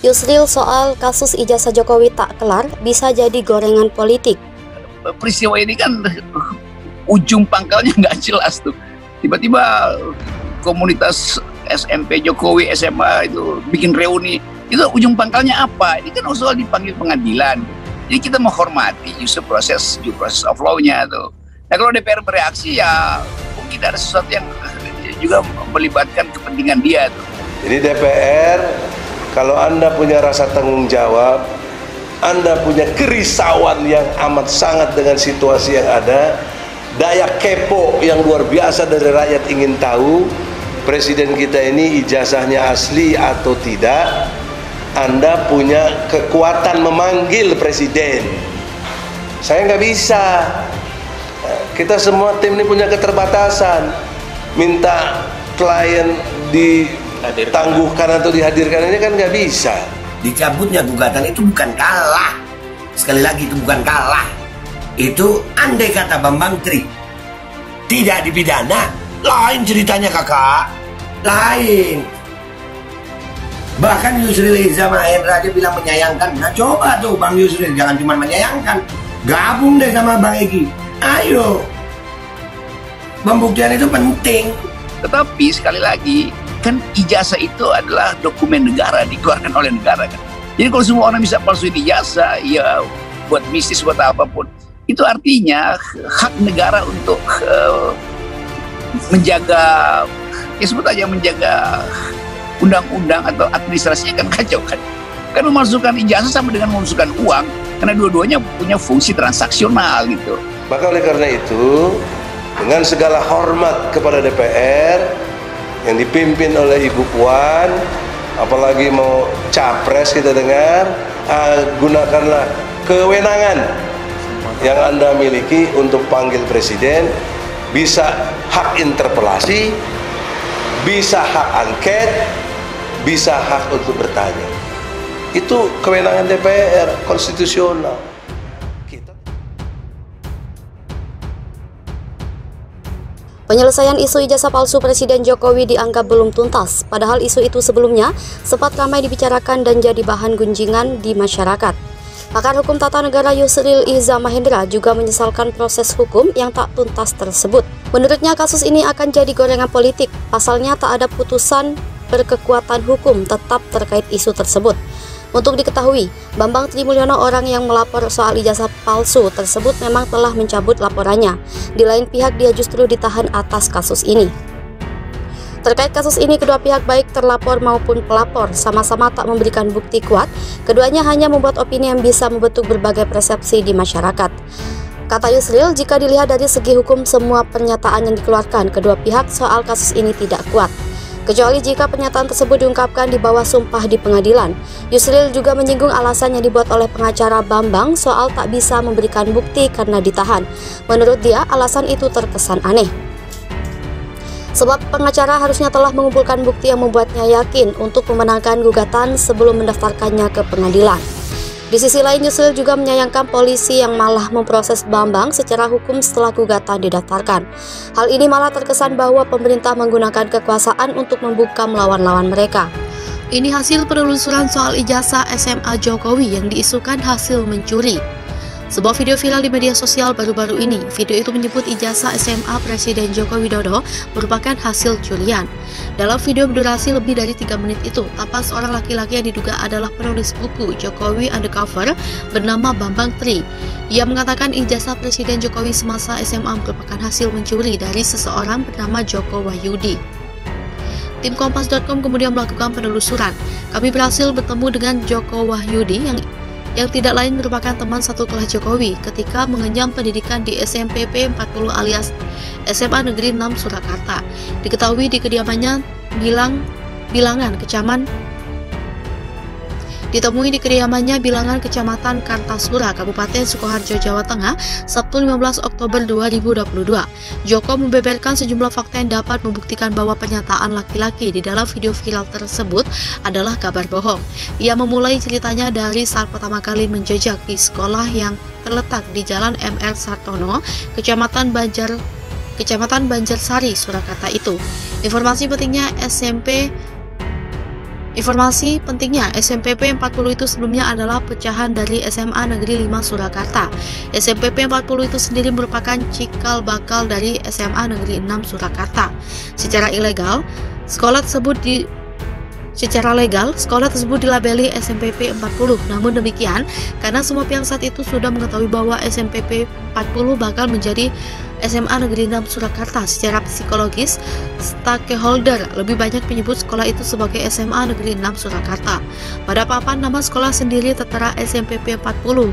Yusril soal kasus ijazah Jokowi tak kelar bisa jadi gorengan politik. Peristiwa ini kan ujung pangkalnya nggak jelas tuh. Tiba-tiba komunitas SMP Jokowi SMA itu bikin reuni. Itu ujung pangkalnya apa? Ini kan soal dipanggil pengadilan. Jadi kita menghormati justru proses of law-nya tuh. Nah kalau DPR bereaksi ya mungkin ada sesuatu yang juga melibatkan kepentingan dia tuh. Jadi DPR, kalau Anda punya rasa tanggung jawab, Anda punya kerisauan yang amat sangat dengan situasi yang ada, daya kepo yang luar biasa dari rakyat ingin tahu presiden kita ini ijazahnya asli atau tidak, Anda punya kekuatan memanggil presiden. Saya nggak bisa. Kita semua tim ini punya keterbatasan. Minta klien ditangguhkan atau dihadirkan ini kan nggak bisa. Dicabutnya gugatan itu bukan kalah. Sekali lagi itu bukan kalah. Itu andai kata Bambang Tri tidak dipidana, lain ceritanya kakak. Lain. Bahkan Yusril Iza Mahendra aja bilang menyayangkan. Nah coba tuh Bang Yusril, jangan cuma menyayangkan, gabung deh sama Bang Egy. Ayo. Pembuktian itu penting. Tetapi sekali lagi kan ijazah itu adalah dokumen negara, dikeluarkan oleh negara kan. Jadi kalau semua orang bisa palsuin ijazah, ya buat bisnis buat apapun, itu artinya hak negara untuk menjaga, ya sebut aja menjaga undang-undang atau administrasinya kan kacau kan. Kan memasukkan ijazah sama dengan memasukkan uang, karena dua-duanya punya fungsi transaksional gitu. Maka oleh karena itu, dengan segala hormat kepada DPR yang dipimpin oleh Ibu Puan, apalagi mau capres kita dengar, gunakanlah kewenangan yang Anda miliki untuk panggil presiden, bisa hak interpelasi, bisa hak angket, bisa hak untuk bertanya. Itu kewenangan DPR konstitusional. Penyelesaian isu ijazah palsu Presiden Jokowi dianggap belum tuntas, padahal isu itu sebelumnya sempat ramai dibicarakan dan jadi bahan gunjingan di masyarakat. Pakar Hukum Tata Negara Yusril Iza Mahendra juga menyesalkan proses hukum yang tak tuntas tersebut. Menurutnya kasus ini akan jadi gorengan politik, pasalnya tak ada putusan berkekuatan hukum tetap terkait isu tersebut. Untuk diketahui, Bambang Tri Mulyono, orang yang melapor soal ijazah palsu tersebut, memang telah mencabut laporannya. Di lain pihak, dia justru ditahan atas kasus ini. Terkait kasus ini, kedua pihak baik terlapor maupun pelapor sama-sama tak memberikan bukti kuat. Keduanya hanya membuat opini yang bisa membentuk berbagai persepsi di masyarakat. Kata Yusril, jika dilihat dari segi hukum, semua pernyataan yang dikeluarkan kedua pihak soal kasus ini tidak kuat, kecuali jika pernyataan tersebut diungkapkan di bawah sumpah di pengadilan. Yusril juga menyinggung alasan yang dibuat oleh pengacara Bambang soal tak bisa memberikan bukti karena ditahan. Menurut dia, alasan itu terkesan aneh. Sebab pengacara harusnya telah mengumpulkan bukti yang membuatnya yakin untuk memenangkan gugatan sebelum mendaftarkannya ke pengadilan. Di sisi lain, Yusril juga menyayangkan polisi yang malah memproses Bambang secara hukum setelah gugatan didaftarkan. Hal ini malah terkesan bahwa pemerintah menggunakan kekuasaan untuk membungkam lawan-lawan mereka. Ini hasil penelusuran soal ijazah SMA Jokowi yang diisukan hasil mencuri. Sebuah video viral di media sosial baru-baru ini. Video itu menyebut ijazah SMA Presiden Joko Widodo merupakan hasil curian. Dalam video berdurasi lebih dari 3 menit itu, tampak seorang laki-laki yang diduga adalah penulis buku Jokowi Undercover bernama Bambang Tri. Ia mengatakan ijazah Presiden Jokowi semasa SMA merupakan hasil mencuri dari seseorang bernama Joko Wahyudi. Tim Kompas.com kemudian melakukan penelusuran. Kami berhasil bertemu dengan Joko Wahyudi yang tidak lain merupakan teman satu kelas Jokowi ketika mengenyam pendidikan di SMPP 40 alias SMA Negeri 6 Surakarta. Diketahui di kediamannya Ditemui di kediamannya Bilangan Kecamatan Kartasura, Kabupaten Sukoharjo, Jawa Tengah, Sabtu 15 Oktober 2022. Joko membeberkan sejumlah fakta yang dapat membuktikan bahwa pernyataan laki-laki di dalam video viral tersebut adalah kabar bohong. Ia memulai ceritanya dari saat pertama kali menjejak di sekolah yang terletak di Jalan MR Sartono, Kecamatan Banjarsari, Surakarta itu. Informasi Informasi pentingnya, SMPP 40 itu sebelumnya adalah pecahan dari SMA Negeri 5 Surakarta. SMPP 40 itu sendiri merupakan cikal bakal dari SMA Negeri 6 Surakarta. Secara legal, sekolah tersebut dilabeli SMPP 40. Namun demikian, karena semua pihak saat itu sudah mengetahui bahwa SMPP 40 bakal menjadi SMA Negeri 6 Surakarta, secara psikologis, stakeholder lebih banyak menyebut sekolah itu sebagai SMA Negeri 6 Surakarta. Pada papan nama sekolah sendiri tertera SMPP 40,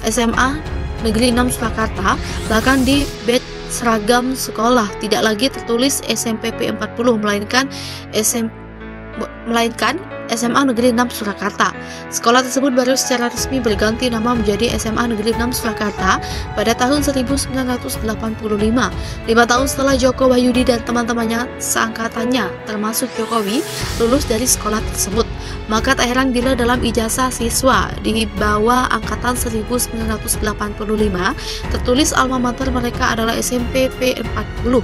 SMA Negeri 6 Surakarta, bahkan di badge seragam sekolah tidak lagi tertulis SMPP 40, melainkan SMA Negeri 6 Surakarta. Sekolah tersebut baru secara resmi berganti nama menjadi SMA Negeri 6 Surakarta pada tahun 1985, 5 tahun setelah Joko Wahyudi dan teman-temannya seangkatannya termasuk Jokowi lulus dari sekolah tersebut. Maka tak heran bila dalam ijazah siswa di bawah angkatan 1985 tertulis alma mater mereka adalah SMPP 40.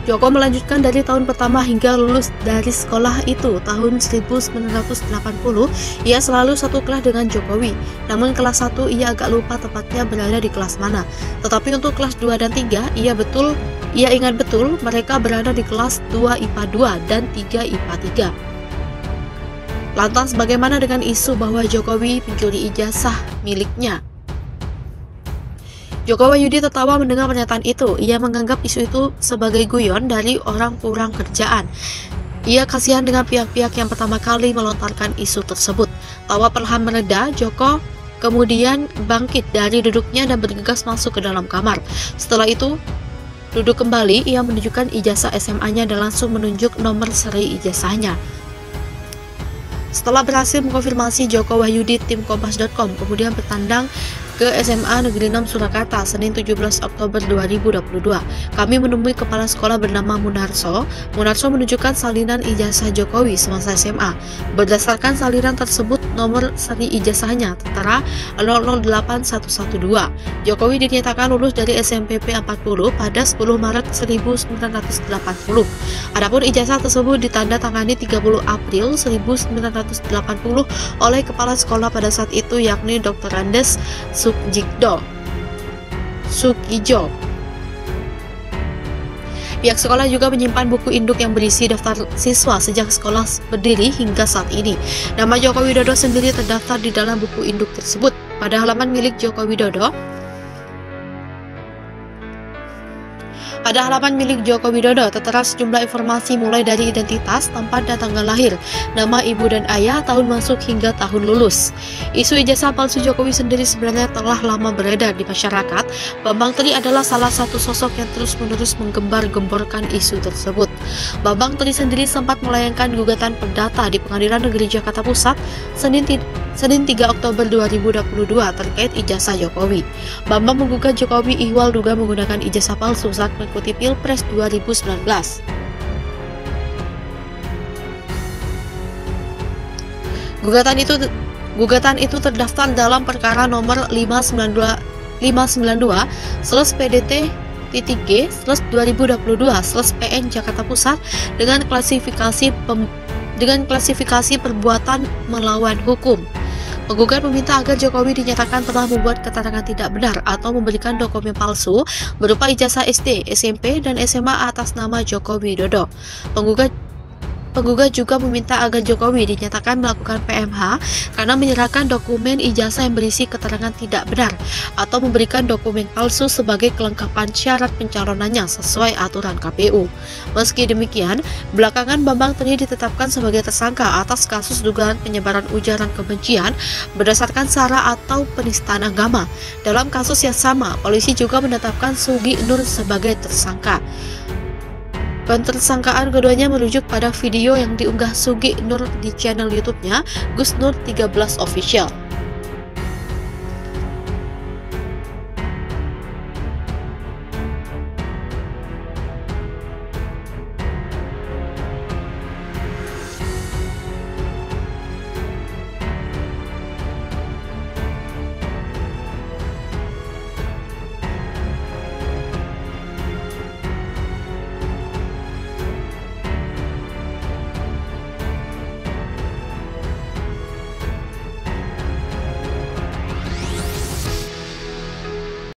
Joko melanjutkan dari tahun pertama hingga lulus dari sekolah itu tahun 1980, ia selalu satu kelas dengan Jokowi. Namun kelas 1 ia agak lupa tepatnya berada di kelas mana. Tetapi untuk kelas 2 dan 3 ia ingat betul mereka berada di kelas 2 IPA 2 dan 3 IPA 3. Lantas bagaimana dengan isu bahwa Jokowi mencuri ijazah miliknya? Joko Wahyudi tertawa mendengar pernyataan itu. Ia menganggap isu itu sebagai guyon dari orang kurang kerjaan. Ia kasihan dengan pihak-pihak yang pertama kali melontarkan isu tersebut. Tawa perlahan mereda, Joko kemudian bangkit dari duduknya dan bergegas masuk ke dalam kamar. Setelah itu, duduk kembali, ia menunjukkan ijazah SMA-nya dan langsung menunjuk nomor seri ijazahnya. Setelah berhasil mengkonfirmasi, Joko Wahyudi, tim Kompas.com kemudian bertandang ke SMA Negeri 6 Surakarta Senin 17 Oktober 2022. Kami menemui kepala sekolah bernama Munarso. Munarso menunjukkan salinan ijazah Jokowi semasa SMA. Berdasarkan salinan tersebut, nomor seri ijazahnya tertera 008112. Jokowi dinyatakan lulus dari SMPP 40 pada 10 Maret 1980. Adapun ijazah tersebut ditandatangani 30 April 1980 oleh kepala sekolah pada saat itu, yakni Dr. Andes Sukijo. Pihak sekolah juga menyimpan buku induk yang berisi daftar siswa sejak sekolah berdiri hingga saat ini. Nama Joko Widodo sendiri terdaftar di dalam buku induk tersebut. Pada halaman milik Joko Widodo, tertera sejumlah informasi mulai dari identitas, tempat dan tanggal lahir, nama ibu dan ayah, tahun masuk hingga tahun lulus. Isu ijazah palsu Jokowi sendiri sebenarnya telah lama beredar di masyarakat. Bambang Tri adalah salah satu sosok yang terus-menerus menggembar-gemborkan isu tersebut. Bambang Tri sendiri sempat melayangkan gugatan perdata di Pengadilan Negeri Jakarta Pusat Senin 3 Oktober 2022 terkait ijazah Jokowi. Bambang menggugat Jokowi ihwal duga menggunakan ijazah palsu saat mengikuti Pilpres 2019. Gugatan itu terdaftar dalam perkara nomor 592/PDT-G/2022/PN Jakarta Pusat dengan klasifikasi perbuatan melawan hukum. Penggugat meminta agar Jokowi dinyatakan telah membuat keterangan tidak benar atau memberikan dokumen palsu berupa ijazah SD, SMP, dan SMA atas nama Joko Widodo. Penggugat juga meminta agar Jokowi dinyatakan melakukan PMH karena menyerahkan dokumen ijazah yang berisi keterangan tidak benar atau memberikan dokumen palsu sebagai kelengkapan syarat pencalonannya sesuai aturan KPU. Meski demikian, belakangan Bambang Tri ditetapkan sebagai tersangka atas kasus dugaan penyebaran ujaran kebencian berdasarkan sara atau penistaan agama. Dalam kasus yang sama, polisi juga menetapkan Sugi Nur sebagai tersangka. Pentersangkaan keduanya merujuk pada video yang diunggah Sugi Nur di channel YouTube-nya Gus Nur 13 Official.